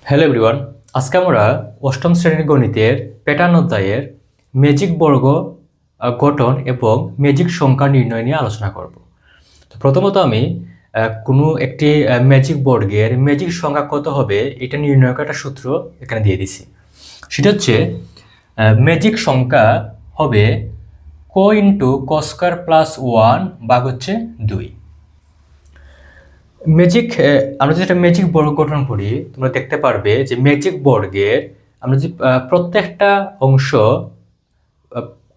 Hello everyone, আজকে আমরা অষ্টম শ্রেণীর গণিতের প্যাটার্ন অধ্যায়ের ম্যাজিক বর্গ গঠন এবং ম্যাজিক সংখ্যা নির্ণয় নিয়ে আলোচনা করব। তো প্রথমত আমি কোনো একটি ম্যাজিক বর্গের ম্যাজিক সংখ্যা কত হবে এটা নির্ণয় করার একটা সূত্র এখানে দিয়ে দিছি। সেটা হচ্ছে ম্যাজিক সংখ্যা হবে ক ইন্টু ক স্কয়ার প্লাস 1 ভাগ হচ্ছে 2। ম্যাজিক আমরা যেটা ম্যাজিক বর্গ গঠন করি তোমরা দেখতে পারবে যে ম্যাজিক বর্গের আমরা যে প্রত্যেকটা অংশ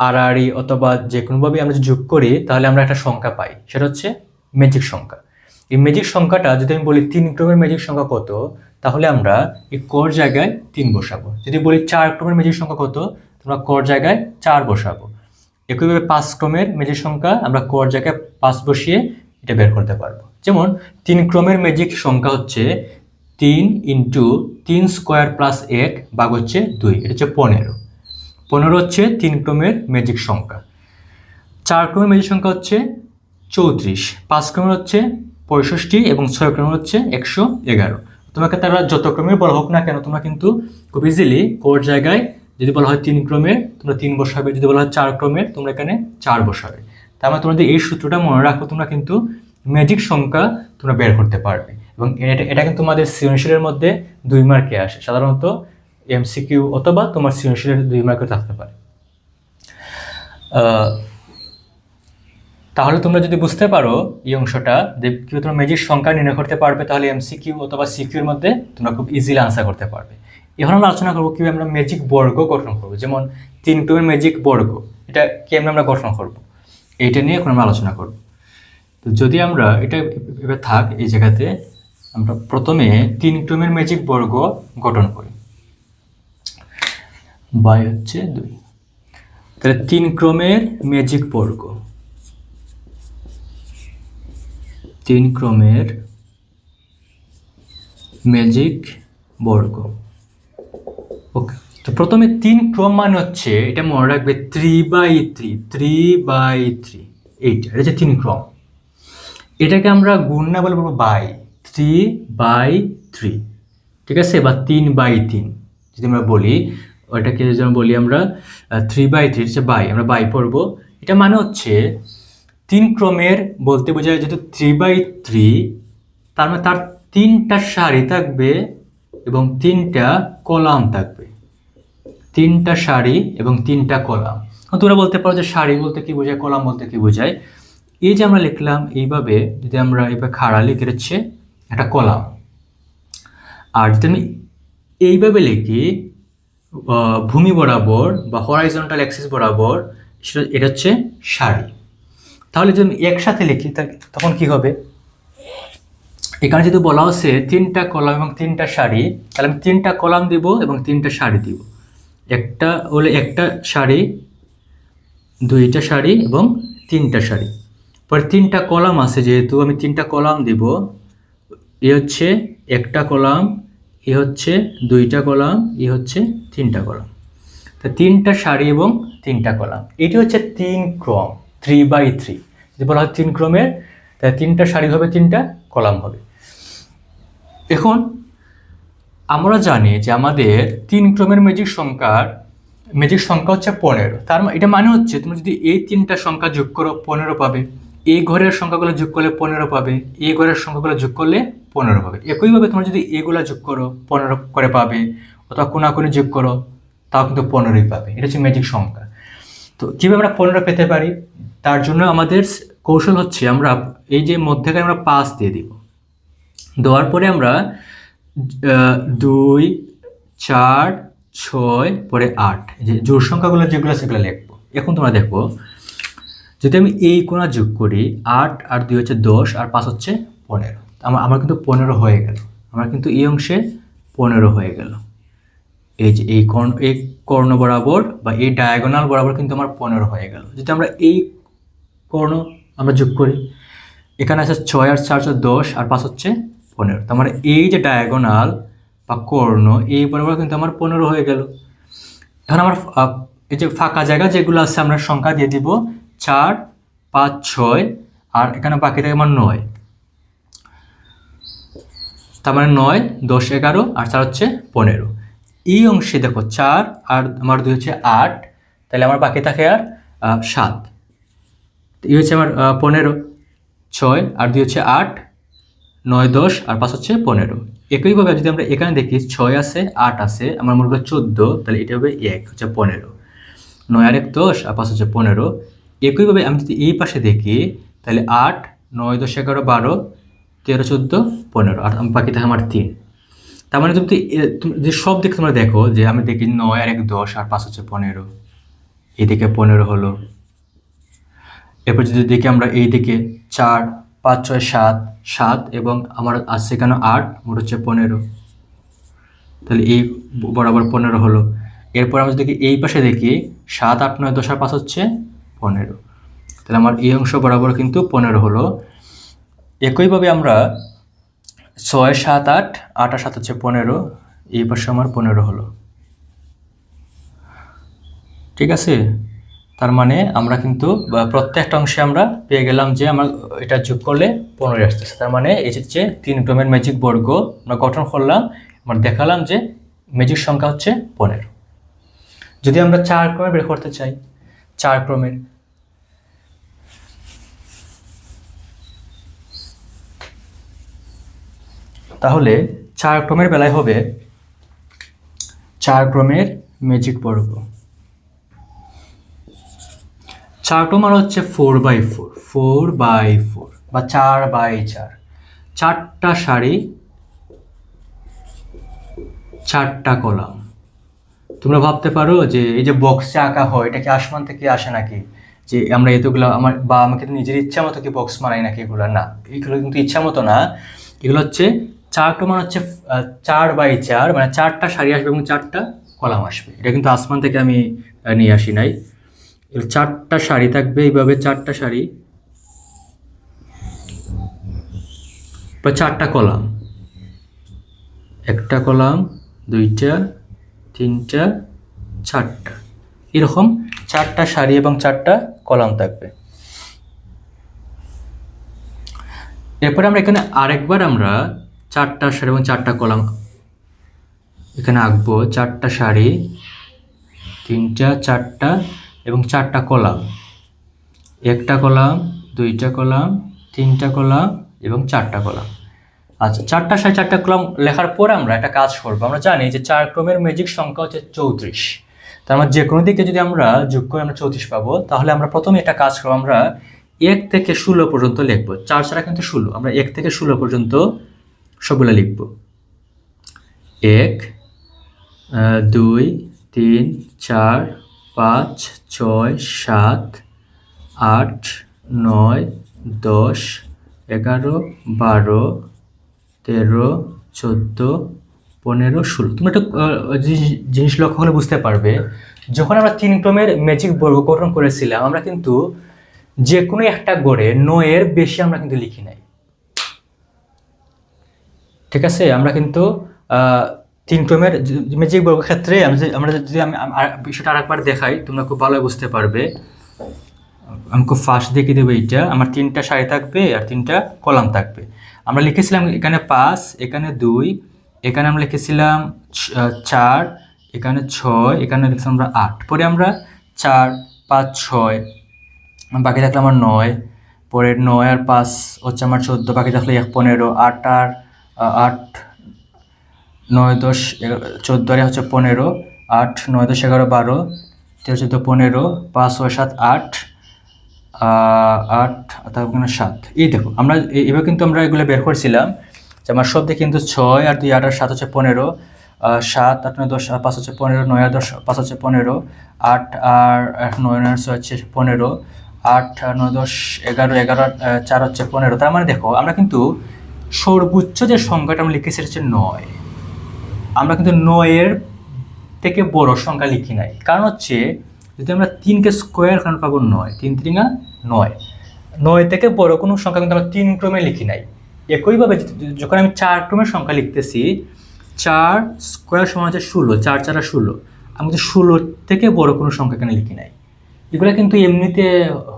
আড়াআড়ি অথবা যে কোনোভাবে আমরা যদি যোগ করি তাহলে আমরা একটা সংখ্যা পাই, সেটা হচ্ছে ম্যাজিক সংখ্যা। এই ম্যাজিক সংখ্যাটা যদি আমি বলি 3 ক্রমের ম্যাজিক সংখ্যা কত, তাহলে আমরা এই কর জায়গায় 3 বসাবো। যদি বলি 4 ক্রমের ম্যাজিক সংখ্যা কত, তোমরা কর জায়গায় 4 বসাবো। একইভাবে 5 ক্রমের ম্যাজিক সংখ্যা আমরা কর জায়গায় 5 বসিয়ে এটা বের করতে পারবো। যেমন 3 ক্রমের ম্যাজিক সংখ্যা হচ্ছে 3 ইন্টু 3 স্কোয়ার প্লাস 1 ভাগ হচ্ছে 2, এটা হচ্ছে 15। 15 হচ্ছে 3 ক্রমের ম্যাজিক সংখ্যা। 4 ক্রমের ম্যাজিক সংখ্যা হচ্ছে 34, 5 ক্রমের হচ্ছে 65 এবং 6 ক্রমের হচ্ছে 111। তোমাকে তারা যত ক্রমের বলা হোক না কেন তোমরা কিন্তু খুব ইজিলি কোর জায়গায় যদি বলা হয় 3 ক্রমের তোমরা 3 বসাবে, যদি বলা হয় 4 ক্রমের তোমরা এখানে 4 বসাবে। তার মানে তোমরা যদি এই সূত্রটা মনে রাখো তোমরা কিন্তু ম্যাজিক সংখ্যা তোমরা বের করতে পারবে। এবং এটা কিন্তু তোমাদের সৃজনশীলের মধ্যে 2 মার্কে আসে, সাধারণত এমসিকিউ অথবা তোমার সৃজনশীলের 2 মার্কে থাকতে পারে। তাহলে তোমরা যদি বুঝতে পারো এই অংশটা যে কিভাবে তোমরা ম্যাজিক সংখ্যা নির্ণয় করতে পারবে, তাহলে এমসিকিউ অথবা সিকিউর মধ্যে তোমরা খুব ইজিলি আনসার করতে পারবে। এখন আমরা আলোচনা করবো কিভাবে আমরা ম্যাজিক বর্গ গঠন করবো। যেমন 3 ক্রমের ম্যাজিক বর্গ, এটা কেমন আমরা গঠন করব, এইটা নিয়ে এখন আমরা আলোচনা করব। তো যদি আমরা এটা এবার থাক এই জায়গাতে, আমরা প্রথমে 3 ক্রমের ম্যাজিক বর্গ গঠন করি। বাই হচ্ছে 2, তাহলে 3 ক্রমের ম্যাজিক বর্গ, 3 ক্রমের ম্যাজিক বর্গ। ওকে, তো প্রথমে 3 ক্রম মানে হচ্ছে এটা মনে রাখবে 3/3, 3/3, এইটা এটা হচ্ছে 3 ক্রম। এটাকে আমরা গুণ না বলে বলবো বাই, 3/3, ঠিক আছে, বা 3/3 যদি আমরা বলি, ওটাকে যেমন বলি আমরা 3/3 হচ্ছে বাই, আমরা বাই পড়বো। এটা মানে হচ্ছে 3 ক্রমের বলতে বোঝায় যেহেতু 3/3, তার মানে তার 3টা সারি থাকবে এবং 3টা কলাম থাকবে, 3টা সারি এবং 3টা কলাম। তোমরা বলতে পারো যে সারি বলতে কি বোঝায়, কলাম বলতে কি বোঝায়। এই যে আমরা লিখলাম এইভাবে, যদি আমরা এবার খাড়া লিখে হচ্ছে একটা কলাম, আর যদি আমি এইভাবে লিখি ভূমি বরাবর বা হরাইজন্টাল অ্যাক্সিস বরাবর, এটা হচ্ছে সারি। তাহলে যদি আমি একসাথে লিখি তখন কি হবে, এখানে যদি বলা হচ্ছে 3টা কলাম এবং 3টা সারি, তাহলে আমি 3টা কলাম দিব এবং 3টা সারি দিব। একটা হলে একটা সারি, 2টা সারি এবং 3টা সারি। পরে 3টা কলাম আছে, যেহেতু আমি 3টা কলাম দিব, এ হচ্ছে একটা কলাম, এ হচ্ছে 2টা কলাম, এ হচ্ছে 3টা কলাম। তা 3টা সারি এবং 3টা কলাম, এটি হচ্ছে 3 ক্রম, 3/3। যদি বলা হয় 3 ক্রমের, তাহলে 3টা সারি হবে, 3টা কলাম হবে। এখন আমরা জানি যে আমাদের 3 ক্রমের ম্যাজিক সংখ্যা হচ্ছে 15। তার এটা মানে হচ্ছে তুমি যদি এই 3টা সংখ্যা যোগ করো 15 পাবে, এই ঘরের সংখ্যাগুলো যোগ করলে 15 পাবে, এই ঘরের সংখ্যাগুলো যোগ করলে 15 পাবে। একইভাবে তোমরা যদি এগুলা যোগ করো 15 করে পাবে, অথবা কোনাকুনি যোগ করো তাও কিন্তু 15ই পাবে। এটা হচ্ছে ম্যাজিক সংখ্যা। তো কীভাবে আমরা 15 পেতে পারি, তার জন্য আমাদের কৌশল হচ্ছে আমরা এই যে মধ্যেখানে আমরা 5 দিয়ে দিব, দেওয়ার পরে আমরা 2, 4, 6 পরে 8, যে জোড় সংখ্যাগুলো যেগুলো সেগুলো লিখবো। এখন তোমরা দেখো, যদি আমি এই কোণা যোগ করি 8 আর 2 হচ্ছে 10 আর 5 হচ্ছে 15, আমার কিন্তু 15 হয়ে গেল, আমার কিন্তু এই অংশে 15 হয়ে গেল। এই যে এই কর্ণ বরাবর বা এই ডায়াগোনাল বরাবর কিন্তু আমার 15 হয়ে গেল। যদি আমরা এই কর্ণ আমরা যোগ করি, এখানে আছে 6 আর 4 হচ্ছে 10 আর 5 হচ্ছে 15, তার মানে এই যে ডায়াগোনাল বা কর্ণ এই বরাবর কিন্তু আমার 15 হয়ে গেল। এখন আমার এই যে ফাঁকা জায়গা যেগুলো আছে আমরা সংখ্যা দিয়ে দিব 4, 5, 6 আর এখানে বাকি থাকে আমার 9। তার মানে 9, 10, 11 আর 4 হচ্ছে 15। এই অংশে দেখো 4 আর আমার 2 হচ্ছে 8, তাহলে আমার বাকি থাকে আর 7। এই হচ্ছে আমার 15, 6 আর 2 হচ্ছে 8, 9, 10 আর 5 হচ্ছে 15। একইভাবে যদি আমরা এখানে দেখি 6 আছে, 8 আছে, আমার মনে হলো 14, তাহলে এটা হবে 1 হচ্ছে 15, 9 আর 1 10 আর 5 হচ্ছে 15। একইভাবে আমি যদি এই পাশে দেখি তাহলে 8, 9, 10, 11, 12, 13, 14, 15 আর বাকি থাকে আমার 3। তার মানে তুমি যে সব দিক তোমরা দেখো যে আমি দেখি 9 আর 1 10 আর 5 হচ্ছে 15, এইদিকে 15 হলো। এরপর যদি দেখি আমরা এইদিকে 4, 5, 6, 7, 7 এবং আমার আসছে কেন 8, মোট হচ্ছে 15, তাহলে এই বরাবর 15 হলো। এরপর আমরা যদি এই পাশে দেখি 7, 8, 9, 10 আর 5 হচ্ছে 15, তাহলে আমার এই অংশ বরাবর কিন্তু 15 হলো। একইভাবে আমরা 6, 7, 8, 8 আর 7 হচ্ছে 15, এই পাশে আমার 15 হলো। ঠিক আছে, তার মানে আমরা কিন্তু প্রত্যেকটা অংশে আমরা পেয়ে গেলাম যে আমরা এটা যোগ করলে 15 আসতেছে। তার মানে এই হচ্ছে 3 ক্রমের ম্যাজিক বর্গ আমরা গঠন করলাম, আমরা দেখালাম যে ম্যাজিক সংখ্যা হচ্ছে 15। যদি আমরা 4 ক্রমের বের করতে চাই, 4 ক্রমের, তাহলে 4 ক্রমের বেলায় হবে 4 ক্রমের ম্যাজিক বর্গ। 4 ক্রম মানে হচ্ছে 4/4, 4/4 বা 4/4, 4টা সারি, 4টা কলাম। তোমরা ভাবতে পারো যে এই যে বক্সে আঁকা হয় এটা কি আসমান থেকে আসে নাকি, যে আমরা এতগুলো আমাকে নিজের ইচ্ছা মতো কি বক্স বানাই নাকি? এগুলো না, এগুলো কিন্তু ইচ্ছা মতো না। এগুলো হচ্ছে 4 ক্রম মানে হচ্ছে 4/4, মানে 4টা সারি আসবে এবং 4টা কলাম আসবে। এটা কিন্তু আসমান থেকে আমি নিয়ে আসি নাই। 4টা সারি থাকবে এইভাবে, 4টা সারি বা 4টা কলাম, একটা কলাম, 2টা, 3টা, 4টা, এরকম 4টা সারি এবং 4টা কলাম থাকবে। এরপরে আমরা এখানে আরেকবার আমরা 4টা সারি এবং 4টা কলাম এখানে আঁকবো। 4টা সারি, 3টা, 4টা এবং 4টা কলাম, একটা কলাম, 2টা কলাম, 3টা কলাম এবং 4টা কলাম। আচ্ছা, 4টা সারি 4টা কলাম লেখার পর আমরা একটা কাজ করবো। আমরা জানি যে 4 ক্রমের ম্যাজিক সংখ্যা হচ্ছে 34। তার মানে যে কোনো দিকে যদি আমরা যোগ করে আমরা 34 পাবো, তাহলে আমরা প্রথমে একটা কাজ করবো, আমরা 1 থেকে 16 পর্যন্ত লিখবো। 4 ছাড়া কিন্তু 16, আমরা 1 থেকে 16 পর্যন্ত সবগুলো লিখবো। 1, 2, 3, 4, 5, 6, 7, 8, 9, 10, 11, 12, 13, 14, 15, 16। তুমি একটা জিনিস লক্ষ্য করলে বুঝতে পারবে, যখন আমরা 3 ক্রমের ম্যাজিক বর্গ গঠন করেছিলাম, আমরা কিন্তু যে কোনো একটা গড়ে 9 এর বেশি আমরা কিন্তু লিখি নাই। ঠিক আছে, আমরা কিন্তু 3 ক্রমের ম্যাজিক বর্গের ক্ষেত্রে আমরা যদি আমি বিষয়টা আরেকবার দেখাই, তোমরা খুব ভালো বুঝতে পারবে। আমি খুব ফাস্ট দেখিয়ে দেবো। এইটা আমার 3টা সারি থাকবে আর 3টা কলাম থাকবে। আমরা লিখেছিলাম এখানে 5, এখানে 2, এখানে আমরা লিখেছিলাম 4, এখানে 6, এখানে লিখেছিলাম আমরা 8। পরে আমরা 4, 5, 6, বাকি থাকলে আমার 9, পরে 9 আর 5 হচ্ছে আমার 14, বাকি থাকলে 15, 8 আর 8, 9, 10, 14 আর হচ্ছে 15, 8, 9, 10, 11, 12, 13, 14, 15, 5, 6, 7, 8, 8 তারপর 7। এই দেখো আমরা এবার কিন্তু আমরা এগুলো বের করছিলাম যে আমার সব দিকে কিন্তু 6 আর 2, 8 আর 7 হচ্ছে 15, 7, 8, 9, 10 আর 5 হচ্ছে 15, 9 আর 10, 5 হচ্ছে 15, 8 আর 9 আর 6 হচ্ছে 15, 8 আর 9, 10, 11, 11 আর 4 হচ্ছে 15। তার মানে দেখো আমরা কিন্তু সর্বোচ্চ যে সংখ্যাটা আমরা লিখেছি হচ্ছে 9। আমরা কিন্তু 9 এর থেকে বড় সংখ্যা লিখি নাই, কারণ হচ্ছে যদি আমরা 3কে স্কোয়ার কারণ পাবো 9, 3 3 9, 9 থেকে বড় কোনো সংখ্যা কিন্তু আমরা 3 ক্রমে লিখি নাই। একইভাবে যখন আমি 4 ক্রমের সংখ্যা লিখতেছি, 4 স্কোয়ার সমান হচ্ছে 16, 4 4 16, আমি কিন্তু 16 থেকে বড় কোনো সংখ্যা এখানে লিখি নাই। এগুলো কিন্তু এমনিতে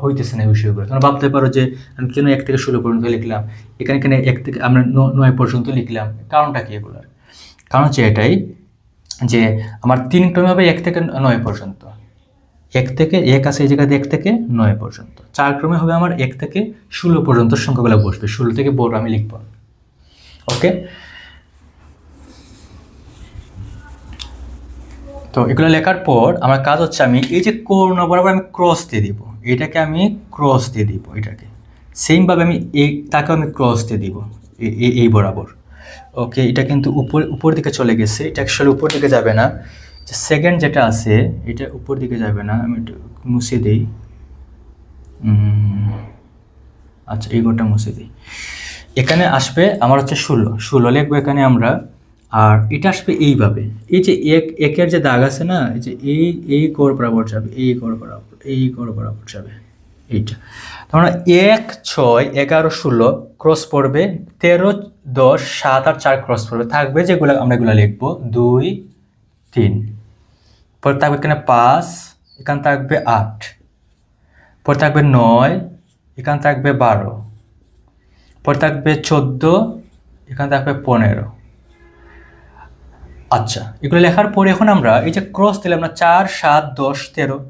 হইতেছে না এই বিষয়গুলো। তোমরা ভাবতে পারো যে আমি কেন 1 থেকে 16 পর্যন্ত লিখলাম, এখানে এখানে 1 থেকে আমরা 9 পর্যন্ত লিখলাম, কারণটা কি এগুলোর? কারণ হচ্ছে এটাই যে আমার 3 ক্রমে হবে 1 থেকে 9 পর্যন্ত। 1 থেকে 1 আছে এই জায়গাতে 1 থেকে 9 পর্যন্ত। 4 ক্রমে হবে আমার 1 থেকে 16 পর্যন্ত সংখ্যাগুলো বসবে, 16 থেকে বড় আমি লিখব। ওকে, তো এগুলো লেখার পর আমার কাজ হচ্ছে আমি এই যে কর্ণ বরাবর আমি ক্রস দিয়ে দিব, এটাকে আমি ক্রস দিয়ে দিব, এটাকে সেমভাবে আমি তাকেও আমি ক্রস দিয়ে দিব এই বরাবর। ওকে, এটা কিন্তু উপর দিকে চলে গেছে, এটা অ্যাকচুয়ালি উপর দিকে যাবে না, যে সেকেন্ড যেটা আছে এটা উপর দিকে যাবে না, আমি একটু মুছে দিই। আচ্ছা, এই ঘরটা মুছে দিই। এখানে আসবে আমার হচ্ছে 16 লিখবো এখানে আমরা। আর এটা আসবে এইভাবে, এই যে একের যে দাগ আছে না, এই যে এই কোর বরাবর যাবে, এই কোর বরাবর যাবে এইটা। তোমরা 1, 6, 11, 16 ক্রস পড়বে, 13, 10, 7 আর 4 ক্রস পড়বে, থাকবে যেগুলো আমরা এগুলো লিখবো 2, 3, পরে থাকবে এখানে 5, এখানে থাকবে 8, পরে থাকবে 9, এখানে থাকবে 12, পরে থাকবে 14, এখানে থাকবে 15। আচ্ছা, এগুলো লেখার পরে এখন আমরা এই যে ক্রস দিলাম আমরা 4, 7, 10, 13,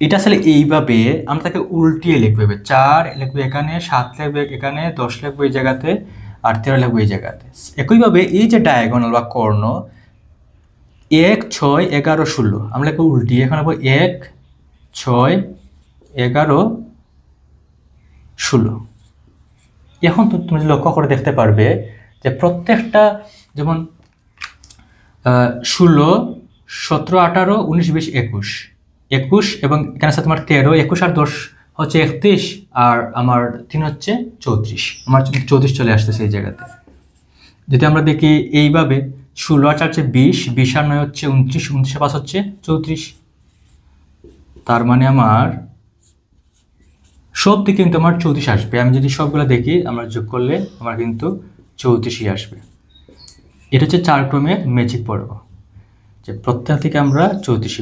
এটা আসলে এইভাবে আমরা তাকে উল্টিয়ে লিখবো। 4 লিখবো এখানে, 7 লিখবো এখানে, 10 লিখবো এই জায়গাতে, আর 13 লিখবো এই জায়গাতে। একইভাবে এই যে ডায়াগোনাল বা কর্ণ 1, 6, 11, 16 আমরা লিখবো উল্টিয়ে, এখন লিখবো 1, 6, 11, 16। এখন তো তুমি লক্ষ্য করে দেখতে পারবে যে প্রত্যেকটা যেমন 16, 17, 18, 19, 20, 21 এবং এখানে আছে তোমার 13, 21 আর 10 হচ্ছে 31, আর আমার 3 হচ্ছে 34, আমার 34 চলে আসতেছে এই জায়গাতে। যদি আমরা দেখি এইভাবে 16 আর 4 হচ্ছে 20, 20 আর 9 হচ্ছে 29, 29 আর 5 হচ্ছে 34। তার মানে আমার সব দিকে কিন্তু আমার 34 আসবে। আমি যদি সবগুলো দেখি আমরা যোগ করলে আমার কিন্তু 34ই আসবে। এটা হচ্ছে 4 ক্রমের ম্যাজিক পর্ব, যে প্রত্যেক থেকে আমরা 34